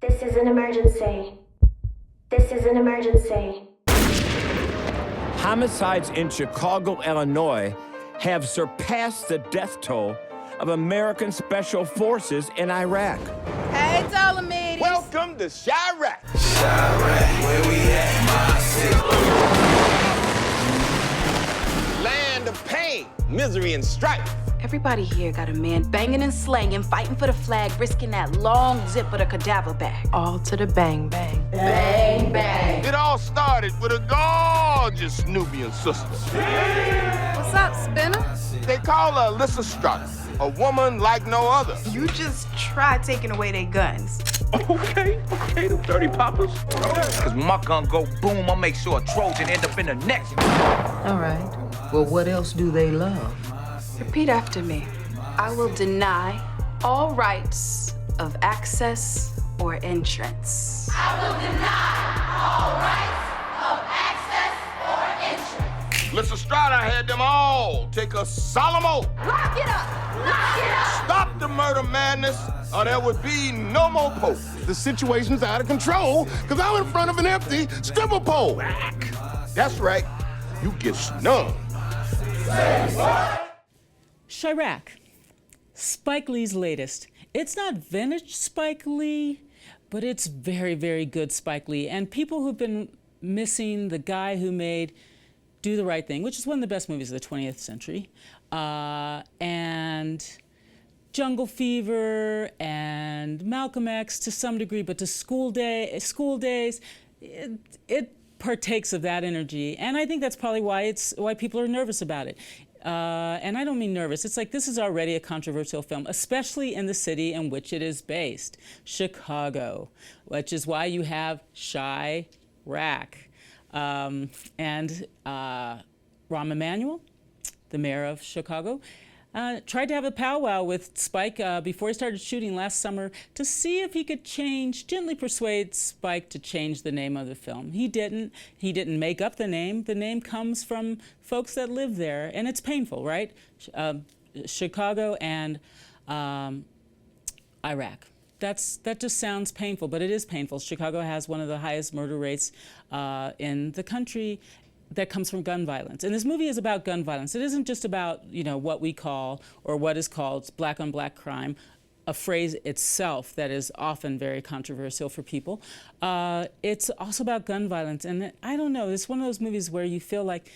This is an emergency. This is an emergency. Homicides in Chicago, Illinois have surpassed the death toll of American Special Forces in Iraq. Hey, Ptolemies. Welcome to Chi-Raq. Chi-Raq, where we at, my city? Land of pain, misery, and strife. Everybody here got a man banging and slanging, fighting for the flag, risking that long zip of the cadaver bag. All to the bang bang. Bang bang. It all started with a gorgeous Nubian sister. What's up, Spinner? They call her Alyssa Strata, a woman like no other. You just try taking away their guns. Okay, them dirty poppers. Cause when my gun go boom, I'll make sure a Trojan end up in the neck. All right. Well, what else do they love? Repeat after me. I will deny all rights of access or entrance. I will deny all rights of access or entrance. Alyssa Strata had them all take a solemn oath. Lock it up! Lock it up! Stop the murder madness, or there would be no more Pope. The situation's out of control, because I'm in front of an empty stripper pole. That's right. You get snubbed. Chi-Raq, Spike Lee's latest. It's not vintage Spike Lee, but it's very, very good Spike Lee. And people who've been missing the guy who made Do the Right Thing, which is one of the best movies of the 20th century, and Jungle Fever and Malcolm X to some degree, but to School Days, it partakes of that energy. And I think that's probably why people are nervous about it. And I don't mean nervous. It's like this is already a controversial film, especially in the city in which it is based, Chicago, which is why you have Chi-Raq. And Rahm Emanuel, the mayor of Chicago, tried to have a powwow with Spike before he started shooting last summer to see if he could gently persuade Spike to change the name of the film. He didn't. He didn't make up the name. The name comes from folks that live there, and it's painful, right? Chicago and Iraq. That just sounds painful, but it is painful. Chicago has one of the highest murder rates in the country that comes from gun violence. And this movie is about gun violence. It isn't just about, what we call or what is called black on black crime, a phrase itself that is often very controversial for people. It's also about gun violence. And I don't know, it's one of those movies where you feel like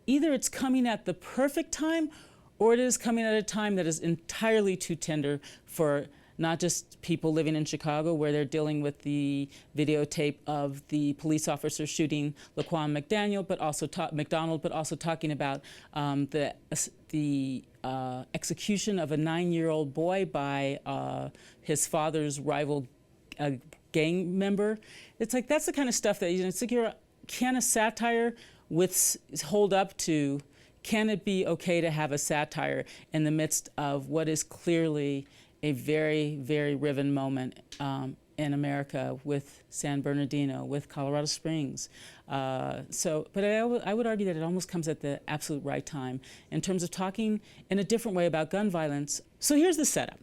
either it's coming at the perfect time or it is coming at a time that is entirely too tender for not just people living in Chicago, where they're dealing with the videotape of the police officer shooting Laquan McDonald, but also talking about the execution of a 9-year-old boy by his father's rival gang member. It's like that's the kind of stuff that it's like can a satire hold up to? Can it be okay to have a satire in the midst of what is clearly a very, very riven moment in America with San Bernardino, with Colorado Springs. But I would argue that it almost comes at the absolute right time in terms of talking in a different way about gun violence. So here's the setup.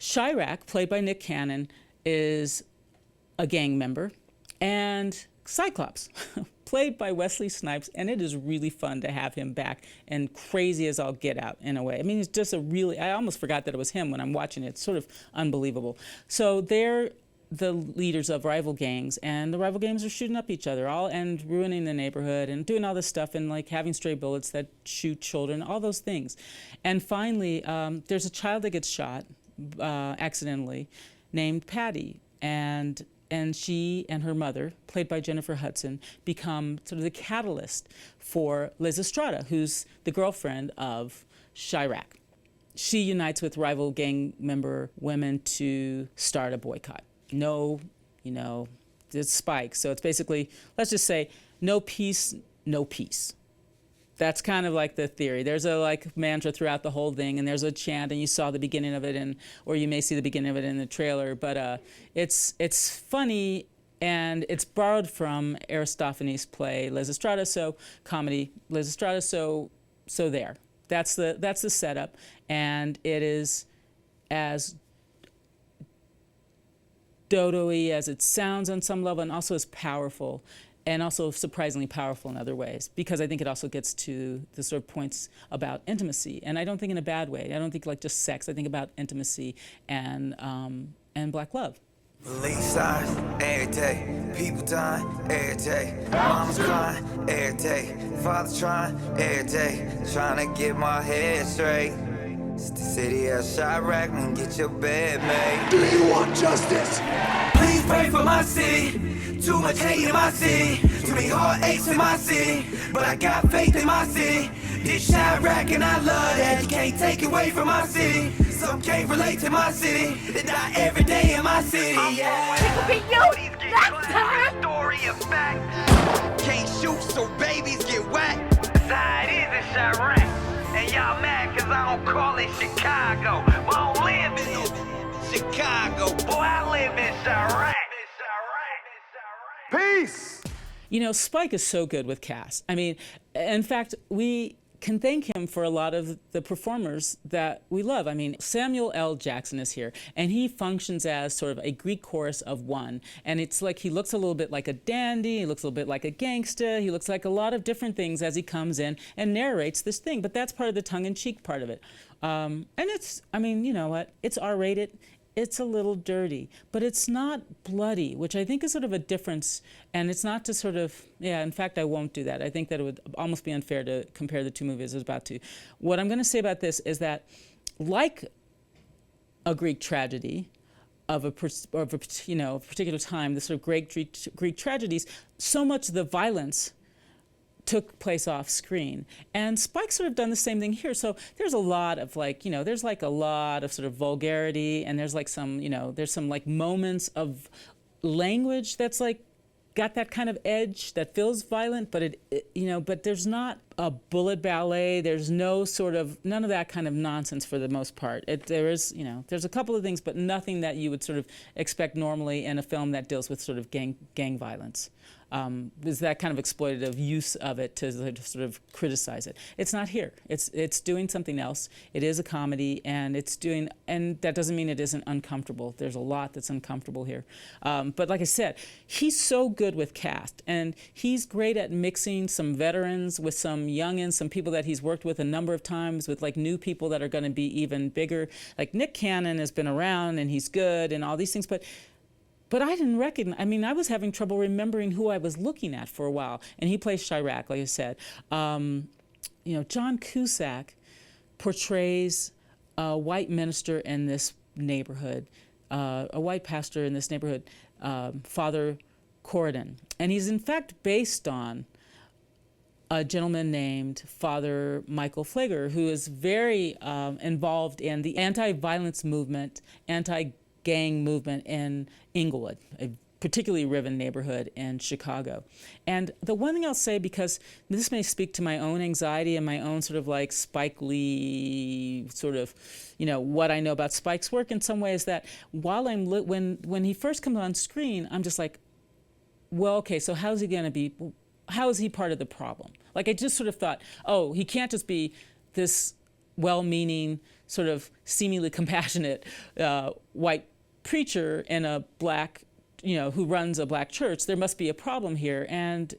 Chi-Raq, played by Nick Cannon, is a gang member, and Cyclops, played by Wesley Snipes, and it is really fun to have him back and crazy as all get out in a way. I mean, it's just I almost forgot that it was him when I'm watching it. It's sort of unbelievable. So they're the leaders of rival gangs, and the rival gangs are shooting up each other and ruining the neighborhood and doing all this stuff and like having stray bullets that shoot children, all those things. And finally, there's a child that gets shot accidentally named Patty, and she and her mother, played by Jennifer Hudson, become sort of the catalyst for Liz Estrada, who's the girlfriend of Chi-Raq. She unites with rival gang member women to start a boycott. No, it's Spike. So it's basically, let's just say, no peace, no peace. That's kind of like the theory. There's a mantra throughout the whole thing, and there's a chant, and you saw the beginning of it, or you may see the beginning of it in the trailer. But it's funny, and it's borrowed from Aristophanes' play Les Estrada, so comedy Les Estrada. So there. That's the setup, and it is as dodo-y as it sounds on some level, and also as powerful, and also surprisingly powerful in other ways, because I think it also gets to the sort of points about intimacy, and I don't think in a bad way. I don't think like just sex. I think about intimacy and black love. Police signs every day, people dying every day, mama's crying every day, father's trying every day, trying to get my head straight. It's the city of Chi-Raq, and get your bed made. Do you want justice? Please pray for my city. Too much hate in my city. Too many heartaches in my city. But I got faith in my city. This Chi-Raq and I love that. You can't take away from my city. Some can't relate to my city. They die every day in my city. Yeah. It could be you next time. Story of fact. Can't shoot, so babies get whacked. That's how it is in Chi-Raq. And y'all mad cause I don't call it Chicago. But I don't live in no Chicago. Boy, I live in Chi-Raq. Peace! You know, Spike is so good with cast. I mean, in fact, we can thank him for a lot of the performers that we love. I mean, Samuel L. Jackson is here, and he functions as sort of a Greek chorus of one. And it's like he looks a little bit like a dandy, he looks a little bit like a gangsta, he looks like a lot of different things as he comes in and narrates this thing. But that's part of the tongue-in-cheek part of it. And it's, I mean, you know what? It's R-rated. It's a little dirty, but it's not bloody, which I think is sort of a difference. And it's not to sort of, yeah, in fact, I won't do that. I think that it would almost be unfair to compare the two movies I was about to. What I'm going to say about this is that, like a Greek tragedy of a particular time, the sort of Greek tragedies, so much of the violence took place off screen. And Spike's sort of done the same thing here. So there's a lot of like, you know, there's like a lot of sort of vulgarity, and there's like some, you know, there's some like moments of language that's like got that kind of edge that feels violent, but you know, but there's not a bullet ballet. There's no sort of, none of that kind of nonsense for the most part. There is, you know, there's a couple of things, but nothing that you would sort of expect normally in a film that deals with sort of gang violence. Is that kind of exploitative use of it to sort of criticize it. It's not here. It's doing something else. It is a comedy, and and that doesn't mean it isn't uncomfortable. There's a lot that's uncomfortable here. But like I said, he's so good with cast, and he's great at mixing some veterans with some youngins, some people that he's worked with a number of times, with like new people that are going to be even bigger. Like Nick Cannon has been around, and he's good, and all these things, but I didn't recognize, I mean, I was having trouble remembering who I was looking at for a while. And he plays Chi-Raq, like I said. You know, John Cusack portrays a white minister in this neighborhood, a white pastor in this neighborhood, Father Corridon. And he's in fact based on a gentleman named Father Michael Pfleger, who is very involved in the anti-violence movement, anti-gang movement in Inglewood, a particularly riven neighborhood in Chicago. And the one thing I'll say, because this may speak to my own anxiety and my own sort of like Spike Lee sort of, you know, what I know about Spike's work in some ways, that while when he first comes on screen, I'm just like, well, okay, so how's he gonna be, how is he part of the problem? Like I just sort of thought, oh, he can't just be this well-meaning, sort of seemingly compassionate white preacher in a black, you know, who runs a black church. There must be a problem here, and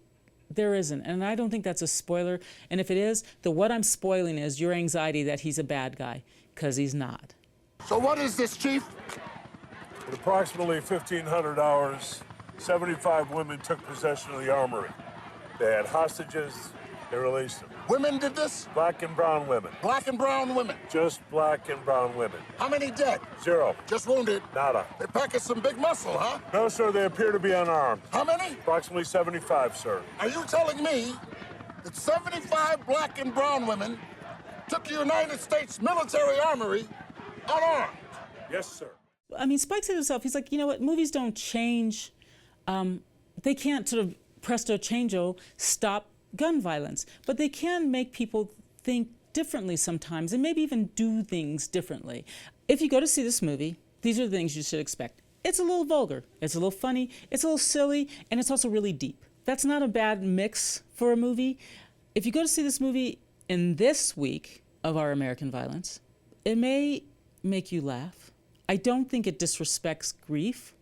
there isn't. And I don't think that's a spoiler. And if it is, what I'm spoiling is your anxiety that he's a bad guy, because he's not. So what is this, Chief? At approximately 1,500 hours, 75 women took possession of the armory. They had hostages. They released them. Women did this? Black and brown women. Black and brown women? Just black and brown women. How many dead? 0. Just wounded? Nada. They package some big muscle, huh? No, sir, they appear to be unarmed. How many? Approximately 75, sir. Are you telling me that 75 black and brown women took the United States military armory unarmed? Yes, sir. I mean, Spike said himself, he's like, you know what, movies don't change. They can't sort of presto changeo stop gun violence, but they can make people think differently sometimes, and maybe even do things differently. If you go to see this movie, these are the things you should expect. It's a little vulgar, it's a little funny, it's a little silly, and it's also really deep. That's not a bad mix for a movie. If you go to see this movie in this week of our American violence, it may make you laugh. I don't think it disrespects grief,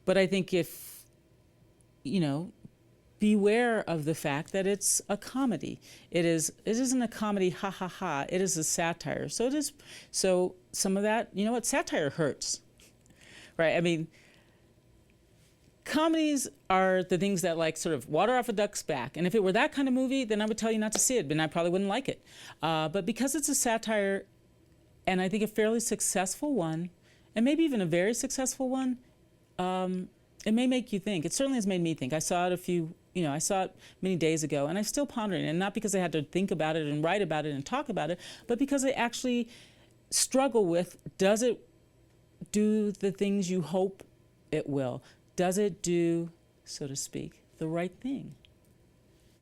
But I think if, you know, beware of the fact that it's a comedy. It isn't a comedy, ha ha ha. It is a satire. So some of that, you know what, satire hurts, right? I mean, comedies are the things that like sort of water off a duck's back. And if it were that kind of movie, then I would tell you not to see it, and I probably wouldn't like it. But because it's a satire, and I think a fairly successful one, and maybe even a very successful one, it may make you think. It certainly has made me think. I saw it many days ago, and I'm still pondering it, and not because I had to think about it and write about it and talk about it, but because I actually struggle with, does it do the things you hope it will? Does it do, so to speak, the right thing?